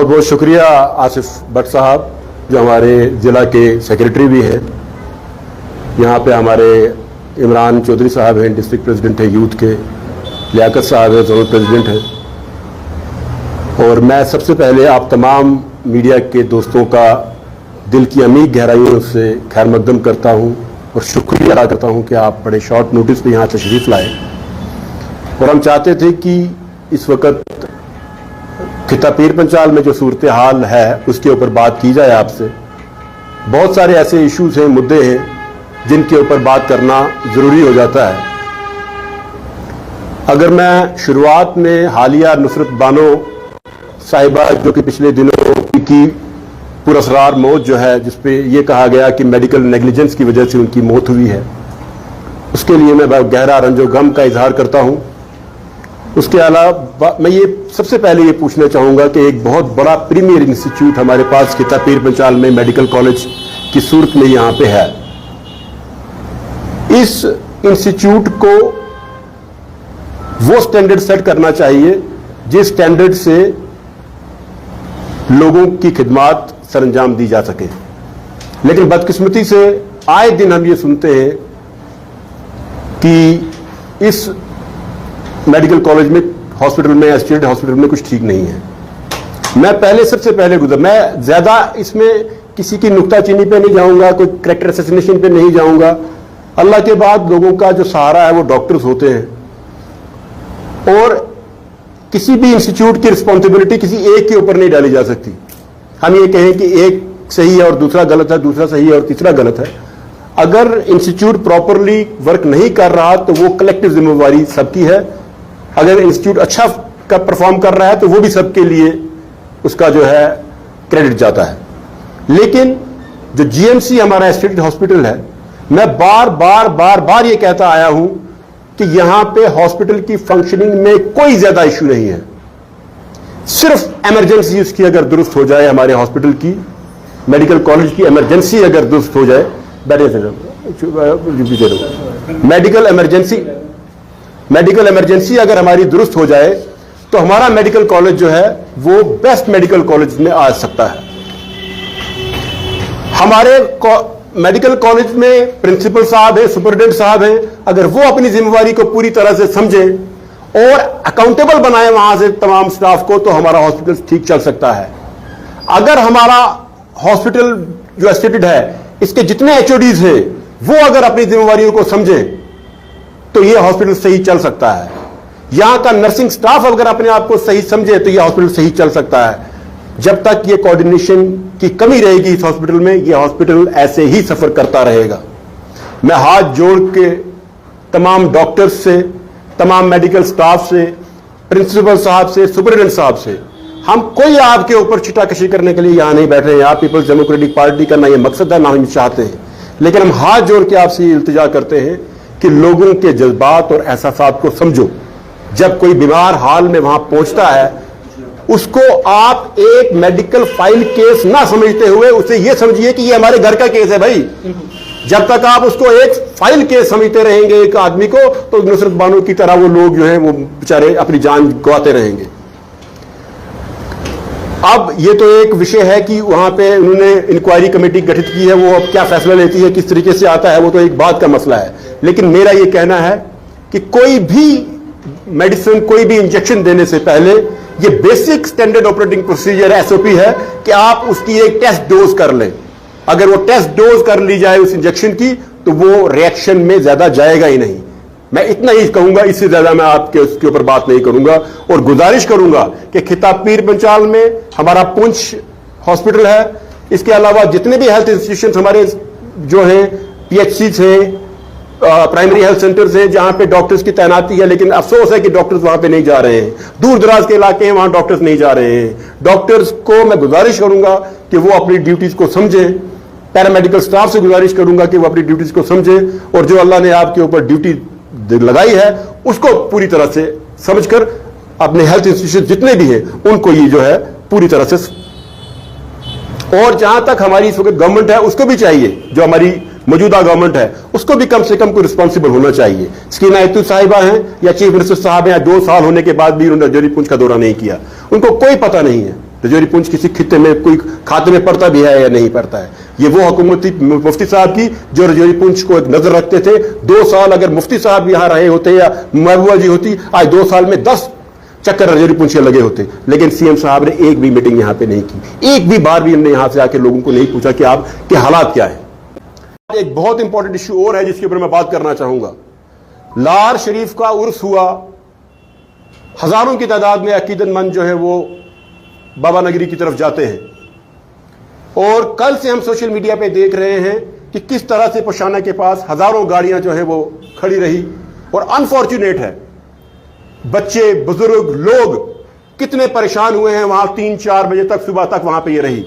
बहुत बहुत शुक्रिया आसिफ भट्ट साहब, जो हमारे ज़िला के सेक्रेटरी भी हैं। यहाँ पे हमारे इमरान चौधरी साहब हैं, डिस्ट्रिक्ट प्रेसिडेंट है यूथ के, लियाकत साहब है, जोनल प्रेसिडेंट हैं। और मैं सबसे पहले आप तमाम मीडिया के दोस्तों का दिल की अमीर गहराइयों से खैर मकदम करता हूँ और शुक्रिया अदा करता हूँ कि आप बड़े शॉर्ट नोटिस पे यहाँ तशरीफ़ लाए। और हम चाहते थे कि इस वक्त खिता पीर पंचाल में जो सूरत हाल है उसके ऊपर बात की जाए आपसे। बहुत सारे ऐसे इश्यूज हैं, मुद्दे हैं जिनके ऊपर बात करना ज़रूरी हो जाता है। अगर मैं शुरुआत में हालिया नुसरत बानो साहिबा, जो कि पिछले दिनों की पुरअसरार मौत जो है, जिसपे ये कहा गया कि मेडिकल नेग्लिजेंस की वजह से उनकी मौत हुई है, उसके लिए मैं गहरा रंजो गम का इजहार करता हूँ। उसके अलावा मैं ये सबसे पहले ये पूछना चाहूँगा कि एक बहुत बड़ा प्रीमियर इंस्टीट्यूट हमारे पास खिता पीर पंचाल में मेडिकल कॉलेज की सूरत में यहाँ पे है। इस इंस्टीट्यूट को वो स्टैंडर्ड सेट करना चाहिए जिस स्टैंडर्ड से लोगों की खिदमत सरंजाम दी जा सके। लेकिन बदकिस्मती से आए दिन हम ये सुनते हैं कि इस मेडिकल कॉलेज में, हॉस्पिटल में, एसोसिएटेड हॉस्पिटल में कुछ ठीक नहीं है। मैं सबसे पहले मैं ज्यादा इसमें किसी की नुक्ताचीनी पे नहीं जाऊंगा, कोई कैरेक्टर असैसिनेशन पे नहीं जाऊंगा। अल्लाह के बाद लोगों का जो सहारा है वो डॉक्टर्स होते हैं और किसी भी इंस्टीट्यूट की रिस्पॉन्सिबिलिटी किसी एक के ऊपर नहीं डाली जा सकती। हम ये कहें कि एक सही है और दूसरा गलत है, दूसरा सही है और तीसरा गलत है। अगर इंस्टीट्यूट प्रॉपरली वर्क नहीं कर रहा तो वो कलेक्टिव जिम्मेवारी सबकी है। अगर इंस्टीट्यूट अच्छा परफॉर्म कर रहा है तो वो भी सबके लिए उसका जो है क्रेडिट जाता है। लेकिन जो जीएमसी हमारा एसोसिएटेड हॉस्पिटल है, मैं बार बार ये कहता आया हूं कि यहां पे हॉस्पिटल की फंक्शनिंग में कोई ज्यादा इश्यू नहीं है। सिर्फ इमरजेंसी उसकी अगर दुरुस्त हो जाए, हमारे हॉस्पिटल की, मेडिकल कॉलेज की इमरजेंसी अगर दुरुस्त हो जाए, मेडिकल इमरजेंसी अगर हमारी दुरुस्त हो जाए तो हमारा मेडिकल कॉलेज जो है वो बेस्ट मेडिकल कॉलेज में आ सकता है। हमारे मेडिकल कॉलेज में प्रिंसिपल साहब है, सुपरिटेंडेंट साहब है, अगर वो अपनी जिम्मेवारी को पूरी तरह से समझे और अकाउंटेबल बनाए वहां से तमाम स्टाफ को, तो हमारा हॉस्पिटल ठीक चल सकता है। अगर हमारा हॉस्पिटल जो एसोसिएटेड है, इसके जितने एचओडीज हैं वो अगर अपनी जिम्मेवारियों को समझे तो ये हॉस्पिटल सही चल सकता है। यहां का नर्सिंग स्टाफ अगर अपने आप को सही समझे तो ये हॉस्पिटल सही चल सकता है। जब तक ये कोऑर्डिनेशन की कमी रहेगी इस हॉस्पिटल में, ये हॉस्पिटल ऐसे ही सफर करता रहेगा। मैं हाथ जोड़ के तमाम डॉक्टर्स से, तमाम मेडिकल स्टाफ से, प्रिंसिपल साहब से, सुपरिटेंडेंट साहब से, हम कोई आपके ऊपर छिटाकशी करने के लिए यहां नहीं बैठे हैं। आप पीपल्स डेमोक्रेटिक पार्टी का ना ये मकसद है, ना हम चाहते हैं। लेकिन हम हाथ जोड़ के आपसे ये इल्तिजा करते हैं कि लोगों के जज्बात और एहसासात को समझो। जब कोई बीमार हाल में वहां पहुंचता है, उसको आप एक मेडिकल फाइल केस ना समझते हुए उसे यह समझिए कि ये हमारे घर का केस है भाई। जब तक आप उसको एक फाइल केस समझते रहेंगे एक आदमी को, तो नुसरत बानो की तरह वो लोग जो हैं वो बेचारे अपनी जान गंवाते रहेंगे। अब ये तो एक विषय है कि वहां पे उन्होंने इंक्वायरी कमेटी गठित की है, वो अब क्या फैसला लेती है, किस तरीके से आता है, वो तो एक बात का मसला है। लेकिन मेरा ये कहना है कि कोई भी मेडिसिन, कोई भी इंजेक्शन देने से पहले ये basic standard operating procedure SOP है कि आप उसकी एक टेस्ट डोज कर लें। अगर वो टेस्ट डोज कर ली जाए उस इंजेक्शन की, तो वो रिएक्शन में ज्यादा जाएगा ही नहीं। मैं इतना ही कहूंगा, इससे ज्यादा मैं आपके उसके ऊपर बात नहीं करूंगा। और गुजारिश करूंगा कि खिता पीर पंचाल में हमारा पुंछ हॉस्पिटल है, इसके अलावा जितने भी हेल्थ इंस्टीट्यूशन हमारे जो हैं, पीएचसी हैं, प्राइमरी हेल्थ सेंटर्स हैं, जहां पे डॉक्टर्स की तैनाती है, लेकिन अफसोस है कि डॉक्टर्स वहां पे नहीं जा रहे हैं। दूर दराज के इलाके हैं, वहां डॉक्टर्स नहीं जा रहे हैं। डॉक्टर्स को मैं गुजारिश करूंगा कि वो अपनी ड्यूटीज को समझें। पैरामेडिकल स्टाफ से गुजारिश करूंगा कि वो अपनी ड्यूटीज को समझें और जो अल्लाह ने आपके ऊपर ड्यूटी लगाई है उसको पूरी तरह से समझकर अपने हेल्थ इंस्टीट्यूशन जितने भी हैं उनको ये जो है पूरी तरह से। और जहां तक हमारी इस वक्त गवर्नमेंट है, उसको भी चाहिए, जो हमारी मौजूदा गवर्नमेंट है उसको भी कम से कम कोई रिस्पॉन्सिबल होना चाहिए। स्कीना इतू साहिबा हैं या चीफ मिनिस्टर साहब हैं, 2 साल होने के बाद भी उन्होंने राजौरी पुंछ का दौरा नहीं किया, उनको कोई पता नहीं है। रजौरी पुंछ किसी खित्ते में कोई खाते में पड़ता भी है या नहीं पड़ता है। ये वो हुकूमत थी मुफ्ती साहब की जो रजौरी पुंछ को एक नजर रखते थे। 2 साल अगर मुफ्ती साहब यहां रहे होते या महबूबा जी होती, आज 2 साल में 10 चक्कर रजौरी पुंछ के लगे होते। लेकिन सीएम साहब ने एक भी मीटिंग यहां पे नहीं की, एक भी बार भी हमने यहां से आके लोगों को नहीं पूछा कि आपके हालात क्या है। एक बहुत इंपॉर्टेंट इश्यू और है जिसके ऊपर मैं बात करना चाहूंगा। लार शरीफ का उर्स हुआ, हजारों की तादाद में अकीदतमंद जो है वो बाबा नगरी की तरफ जाते हैं और कल से हम सोशल मीडिया पे देख रहे हैं कि किस तरह से पोशाना के पास हजारों गाड़ियां जो है वो खड़ी रही। और अनफॉर्चुनेट है, बच्चे बुजुर्ग लोग कितने परेशान हुए हैं वहां 3-4 बजे तक, सुबह तक वहां पे ये रही।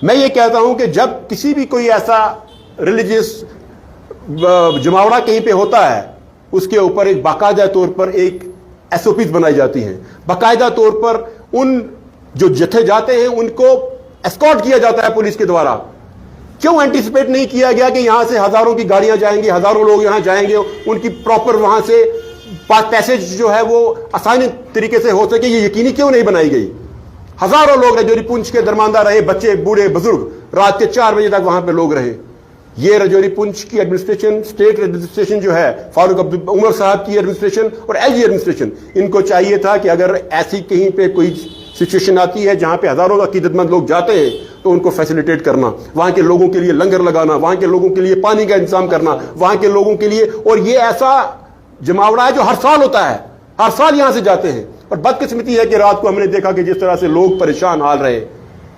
मैं ये कहता हूं कि जब किसी भी कोई ऐसा रिलीजियस जमावड़ा कहीं पे होता है, उसके ऊपर एक बाकायदा तौर पर एक एसओपीज बनाई जाती हैं। बाकायदा तौर पर उन जो जत्थे जाते हैं उनको एस्कॉर्ट किया जाता है पुलिस के द्वारा। क्यों एंटीसिपेट नहीं किया गया कि यहां से हजारों की गाड़ियां जाएंगी, हजारों लोग यहां जाएंगे, उनकी प्रॉपर वहां से पैसेज जो है वो आसानी तरीके से हो सके, ये यकीनी क्यों नहीं बनाई गई। हजारों लोग रजौरी पुंछ के दरमानदा रहे, बच्चे बूढ़े बुजुर्ग, रात के 4 बजे तक वहां पे लोग रहे। ये रजौरी पुंछ की एडमिनिस्ट्रेशन, स्टेट एडमिनिस्ट्रेशन जो है, फारूक अब्दुल उमर साहब की एडमिनिस्ट्रेशन और एलजी एडमिनिस्ट्रेशन, इनको चाहिए था कि अगर ऐसी कहीं पे कोई सिचुएशन आती है जहां पे हजारों अकीदतमंद लोग जाते हैं तो उनको फैसिलिटेट करना, वहां के लोगों के लिए लंगर लगाना, वहां के लोगों के लिए पानी का इंतजाम करना, वहां के लोगों के लिए। और ये ऐसा जमावड़ा है जो हर साल होता है, हर साल यहां से जाते हैं। और बदकिस्मती है कि रात को हमने देखा कि जिस तरह से लोग परेशान हाल रहे।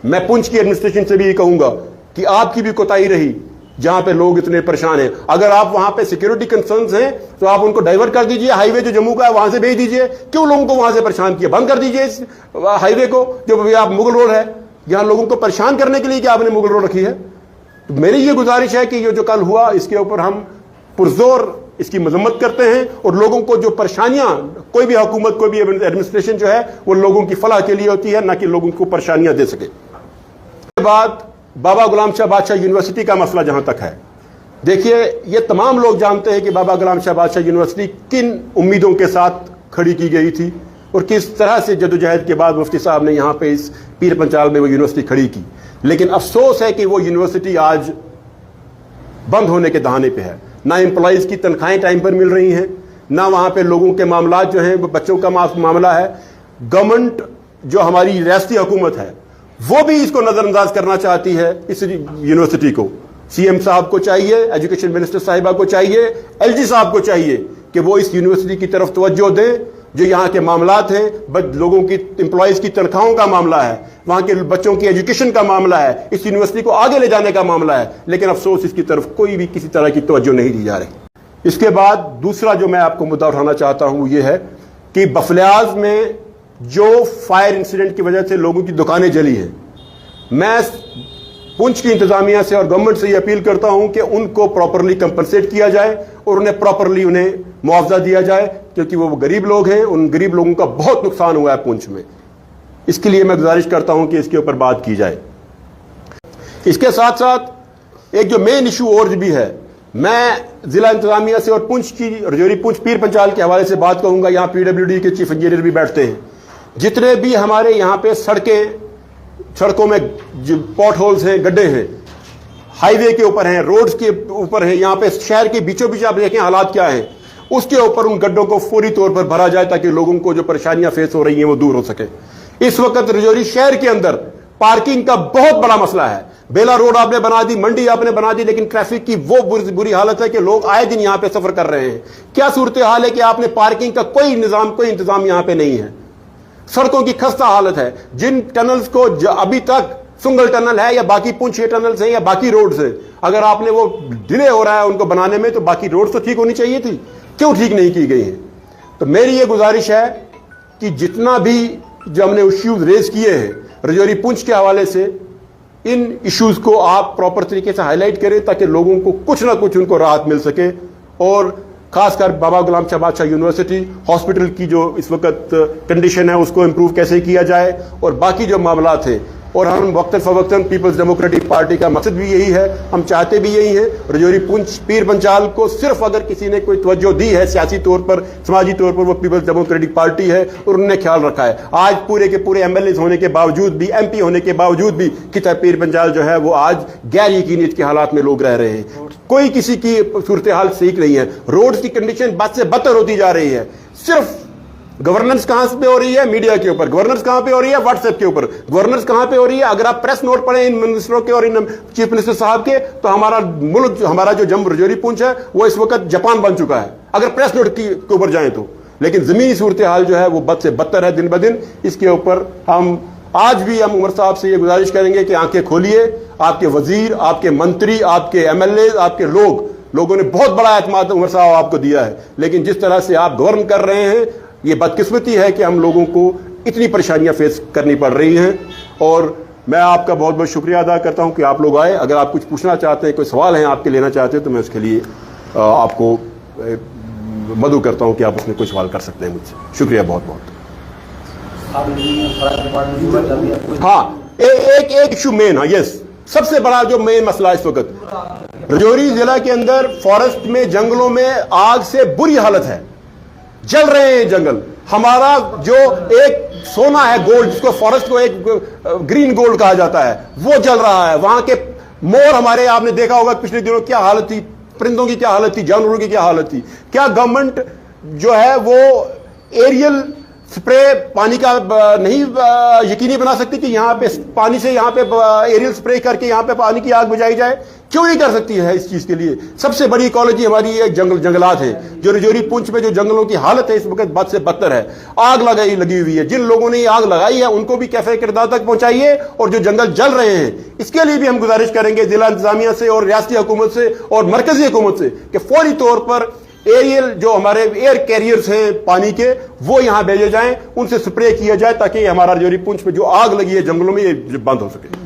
मैं पुंछ की एडमिनिस्ट्रेशन से भी ये कहूंगा कि आपकी भी कोताही रही जहां पे लोग इतने परेशान हैं। अगर आप वहां पे सिक्योरिटी कंसर्न्स हैं तो आप उनको डाइवर्ट कर दीजिए, हाईवे जो जम्मू का है वहां से भेज दीजिए। क्यों लोगों को वहां से परेशान किया, बंद कर दीजिए इस हाईवे को जो आप मुगल रोड है, यहां लोगों को परेशान करने के लिए क्या आपने मुगल रोड रखी है। तो मेरी ये गुजारिश है कि ये जो कल हुआ इसके ऊपर हम पुरजोर इसकी मजम्मत करते हैं और लोगों को जो परेशानियां, कोई भी हुकूमत, कोई भी एडमिनिस्ट्रेशन जो है वो लोगों की फलाह के लिए होती है, ना कि लोगों को परेशानियां दे सके। इसके बाद बाबा गुलाम शाह बादशाह यूनिवर्सिटी का मसला जहां तक है, देखिए ये तमाम लोग जानते हैं कि बाबा गुलाम शाह बादशाह यूनिवर्सिटी किन उम्मीदों के साथ खड़ी की गई थी और किस तरह से जदोजहद के बाद मुफ्ती साहब ने यहां पे इस पीर पंचाल में वो यूनिवर्सिटी खड़ी की। लेकिन अफसोस है कि वो यूनिवर्सिटी आज बंद होने के दहाने पे है। ना एम्प्लॉइज की तनख्वाहें टाइम पर मिल रही हैं, ना वहां पे लोगों के मामला जो हैं, बच्चों का मामला है। गवर्नमेंट जो हमारी रियासती हुकूमत है वो भी इसको नजरअंदाज करना चाहती है। इस यूनिवर्सिटी को सीएम साहब को चाहिए, एजुकेशन मिनिस्टर साहिबा को चाहिए, एलजी साहब को चाहिए कि वो इस यूनिवर्सिटी की तरफ तवज्जो दें। जो यहाँ के मामलात हैं, लोगों की एम्प्लॉइज की तनख्वाहों का मामला है, वहां के बच्चों की एजुकेशन का मामला है, इस यूनिवर्सिटी को आगे ले जाने का मामला है, लेकिन अफसोस इसकी तरफ कोई भी किसी तरह की तवज्जो नहीं दी जा रही। इसके बाद दूसरा जो मैं आपको मुद्दा उठाना चाहता हूं ये है कि बफलियाज में जो फायर इंसिडेंट की वजह से लोगों की दुकानें जली हैं, मैं पुंछ की इंतजामिया से और गवर्नमेंट से ये अपील करता हूं कि उनको प्रॉपरली कंपनसेट किया जाए और उन्हें प्रॉपरली उन्हें मुआवजा दिया जाए, क्योंकि वो गरीब लोग हैं, उन गरीब लोगों का बहुत नुकसान हुआ है पुंछ में। इसके लिए मैं गुजारिश करता हूं कि इसके ऊपर बात की जाए। इसके साथ साथ एक जो मेन इशू और भी है, मैं जिला इंतजामिया से और पुंछ की रजौरी पुंछ पीर पंचाल के हवाले से बात करूंगा। यहां पीडब्ल्यूडी के चीफ इंजीनियर भी बैठते हैं। जितने भी हमारे यहां पे सड़कों में जो पॉट होल्स हैं, गड्ढे हैं, हाईवे के ऊपर हैं, रोड्स के ऊपर हैं, यहां पे शहर के बीचों बीच आप देखें हालात क्या हैं, उसके ऊपर उन गड्ढों को फौरी तौर पर भरा जाए ताकि लोगों को जो परेशानियां फेस हो रही हैं वो दूर हो सके। इस वक्त रजौरी शहर के अंदर पार्किंग का बहुत बड़ा मसला है। बेला रोड आपने बना दी, मंडी आपने बना दी, लेकिन ट्रैफिक की वो बुरी हालत है कि लोग आए दिन यहां पे सफर कर रहे हैं। क्या सूरत हाल है कि आपने पार्किंग का कोई इंतजाम यहां पे नहीं है। सड़कों की खस्ता हालत है। जिन टनल्स को अभी तक सुंगल टनल है या बाकी पुंछ टनल्स हैं या बाकी रोड्स हैं, अगर आपने वो डिले हो रहा है उनको बनाने में, तो बाकी रोड्स तो ठीक होनी चाहिए थी, क्यों ठीक नहीं की गई हैं। तो मेरी ये गुजारिश है कि जितना भी जो हमने इश्यूज रेज किए हैं रजौरी पुंछ के हवाले से, इन इश्यूज को आप प्रॉपर तरीके से हाईलाइट करें ताकि लोगों को कुछ ना कुछ उनको राहत मिल सके। और खासकर बाबा गुलाम शाह बादशाह यूनिवर्सिटी हॉस्पिटल की जो इस वक्त कंडीशन है उसको इंप्रूव कैसे किया जाए, और बाकी जो मामलात हैं और हम वक्तन फवक्तन पीपल्स डेमोक्रेटिक पार्टी का मकसद भी यही है, हम चाहते भी यही है। राजौरी पुंछ पीर पंचाल को सिर्फ अगर किसी ने कोई तवज्जो दी है सियासी तौर पर, समाजी तौर पर, वो पीपल्स डेमोक्रेटिक पार्टी है और उन्होंने ख्याल रखा है। आज पूरे के पूरे एमएलए होने के बावजूद भी, एमपी होने के बावजूद भी किता पीर पंचाल जो है वो आज गैर यकीनियत के हालात में लोग रह रहे हैं। कोई किसी की सूरत हाल ठीक नहीं है। रोड्स की कंडीशन बद से बदतर होती जा रही है। सिर्फ गवर्नेंस कहां पे हो रही है? मीडिया के ऊपर। गवर्नेंस कहां पे हो रही है? व्हाट्सएप के ऊपर। गवर्नेंस कहां पे हो रही है? अगर आप प्रेस नोट पढ़ें इन मिनिस्टरों के और इन चीफ मिनिस्टर साहब के, तो हमारा मुल्क, हमारा जो जम्मू राजौरी पुंछ है वो इस वक्त जापान बन चुका है, अगर प्रेस नोट के ऊपर जाएं तो। लेकिन जमीनी सूरत हाल जो है वो बद से बदतर है दिन ब दिन। इसके ऊपर हम आज भी हम उमर साहब से ये गुजारिश करेंगे कि आंखें खोलिए। आपके वजीर, आपके मंत्री, आपके एमएलए, आपके लोगों ने बहुत बड़ा एतमाद उमर साहब आपको दिया है, लेकिन जिस तरह से आप गवर्न कर रहे हैं, ये बदकिस्मती है कि हम लोगों को इतनी परेशानियां फेस करनी पड़ रही हैं। और मैं आपका बहुत बहुत शुक्रिया अदा करता हूं कि आप लोग आए। अगर आप कुछ पूछना चाहते हैं, कोई सवाल है आपके लेना चाहते हैं, तो मैं उसके लिए आपको मदद करता हूं कि आप उसमें कोई सवाल कर सकते हैं मुझसे। शुक्रिया बहुत बहुत। हाँ, एक इशू मेन, हाँ यस, सबसे बड़ा जो मेन मसला इस वक्त राजौरी जिला के अंदर फॉरेस्ट में, जंगलों में आग से बुरी हालत है। जल रहे हैं जंगल। हमारा जो एक सोना है, गोल्ड, जिसको फॉरेस्ट को एक ग्रीन गोल्ड कहा जाता है, वो जल रहा है। वहां के मोर हमारे, आपने देखा होगा पिछले दिनों क्या हालत थी, परिंदों की क्या हालत थी, जानवरों की क्या हालत थी। क्या गवर्नमेंट जो है वो एरियल स्प्रे पानी का नहीं यकीनी बना सकती कि यहां पे पानी से, यहां पे एरियल स्प्रे करके यहां पे पानी की आग बुझाई जाए? क्यों नहीं कर सकती है इस चीज के लिए? सबसे बड़ी इकोलॉजी हमारी ये जंगलात है। जो राजौरी पुंछ में जो जंगलों की हालत है इस वक्त बद से बदतर है। आग लगी हुई है। जिन लोगों ने ये आग लगाई है उनको भी कैफे किरदार तक पहुंचाइए, और जो जंगल जल रहे हैं इसके लिए भी हम गुजारिश करेंगे जिला इंतजामिया से और रियासती हुकूमत से और मरकजी हुकूमत से कि फौरी तौर पर एरियल जो हमारे एयर कैरियर्स हैं पानी के, वो यहां भेजे जाएं, उनसे स्प्रे किया जाए ताकि हमारा राजौरी पुंछ में जो आग लगी है जंगलों में ये बंद हो सके।